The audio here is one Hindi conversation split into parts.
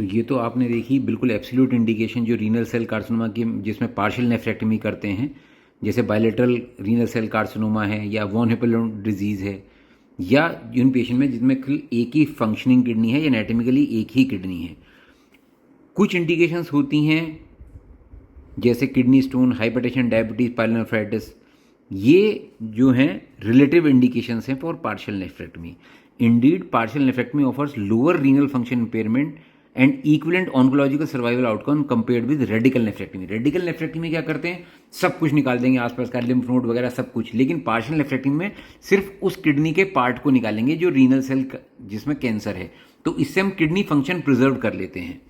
तो ये तो आपने देखी बिल्कुल एब्सोल्यूट इंडिकेशन जो रीनल सेल कार्सिनोमा की, जिसमें पार्शियल नेफ्रेक्टमी करते हैं, जैसे बायलेटरल रीनल सेल कार्सिनोमा है या वॉन हिप्पलन डिजीज़ है, या जिन पेशेंट में जिसमें एक ही फंक्शनिंग किडनी है या एनाटॉमिकली एक ही किडनी है। कुछ इंडिकेशंस होती हैं जैसे kidney stone, hypertension, diabetes, pyelonephritis, ये जो हैं रिलेटिव इंडिकेशंस हैं for partial nephrectomy. Indeed partial nephrectomy offers lower renal function impairment and equivalent oncological survival outcome compared with radical nephrectomy. Radical nephrectomy क्या करते हैं, सब कुछ निकाल देंगे, आसपास का लिम्फ नोड वगैरह सब कुछ, लेकिन पार्शियल नेफ्रेक्टमी में सिर्फ उस किडनी के पार्ट को निकालेंगे जो रीनल सेल जिसमें कैंसर है। तो इससे हम किडनी फंक्शन प्रिजर्व कर लेते हैं।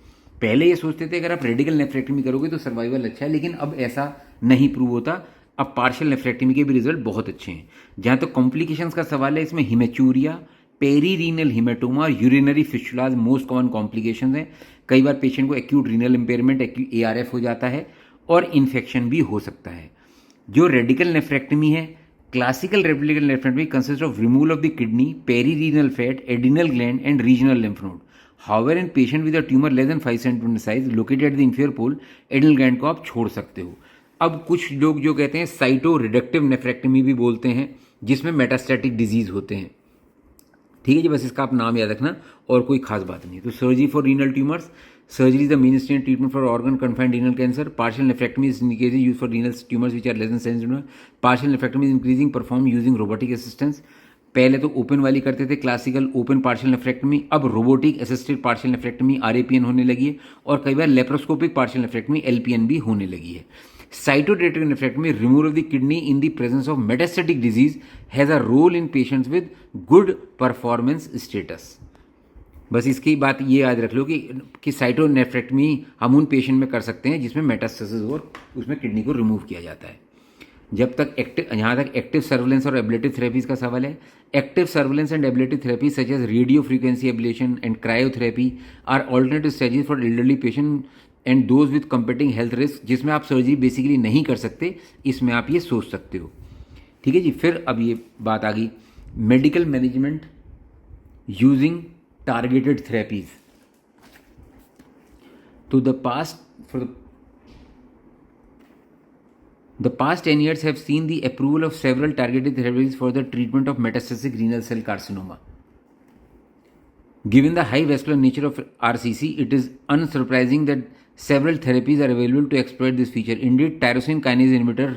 पहले ये सोचते थे अगर आप रेडिकल नेफ्रेक्टमी करोगे तो सर्वाइवल अच्छा है, लेकिन अब ऐसा नहीं प्रूव होता। अब पार्शियल नेफ्रेक्टमी के भी रिजल्ट बहुत अच्छे हैं। जहाँ तक कॉम्प्लिकेशंस का सवाल है, इसमें हिमेचूरिया, पेरीरीनल हिमेटोमा और यूरिनरी फिस्टुलाज मोस्ट कॉमन कॉम्प्लिकेशंस हैं। कई बार पेशेंट को एक्यूट रीनल इम्पेयरमेंट, ARF हो जाता है और इन्फेक्शन भी हो सकता है। जो रेडिकल नेफ्रेक्टमी है, classical radical nephrectomy consist of removal of the kidney, perirenal fat, adrenal gland and regional lymph node. However in patient with a tumour less than 5 centimetre size located at the inferior pole, adrenal gland को आप छोड़ सकते हो। अब कुछ लोग जो कहते हैं साइटो रिडक्टिव नेफ्रेक्टमी भी बोलते हैं, जिसमें मेटास्टैटिक डिजीज होते हैं। ठीक है जी, बस इसका आप नाम याद रखना और कोई खास बात नहीं। तो surgery for renal tumours, surgery is the mainstay treatment for organ confined renal cancer. Partial nephrectomy is indicated use for renal tumours which are less than centimetre. Partial nephrectomy is increasing perform using robotic assistance. पहले तो ओपन वाली करते थे, क्लासिकल ओपन पार्शियल नेफ्रेक्टमी, अब robotic assisted partial nephrectomy RAPN होने लगी है, और कई बार लेप्रोस्कोपिक पार्शियल नेफ्रेक्टमी LPN भी होने लगी है। Cytoreductive nephrectomy, removal of the kidney in the presence of metastatic disease, has a role in patients with good performance status. बस इसकी बात ये याद रख लो कि साइटोनेफ्रेक्टमी हम उन पेशेंट में कर सकते हैं जिसमें मेटास्टेसिस हो और उसमें किडनी को रिमूव किया जाता है। जब तक यहाँ तक एक्टिव सर्वेलेंस और एब्लेटिव थेरेपीज का सवाल है, active surveillance and ablative therapy such as radio frequency ablation and cryotherapy are alternative strategies for elderly patient and those with competing health risk. जिसमें आप सर्जरी बेसिकली नहीं कर सकते, इसमें आप ये सोच सकते हो। ठीक है जी। फिर अब ये बात आ गई medical management using targeted therapies. तो the past 10 years have seen the approval of several targeted therapies for the treatment of metastatic renal cell carcinoma. Given the high vascular nature of RCC, it is unsurprising that several therapies are available to exploit this feature. Indeed, tyrosine kinase inhibitor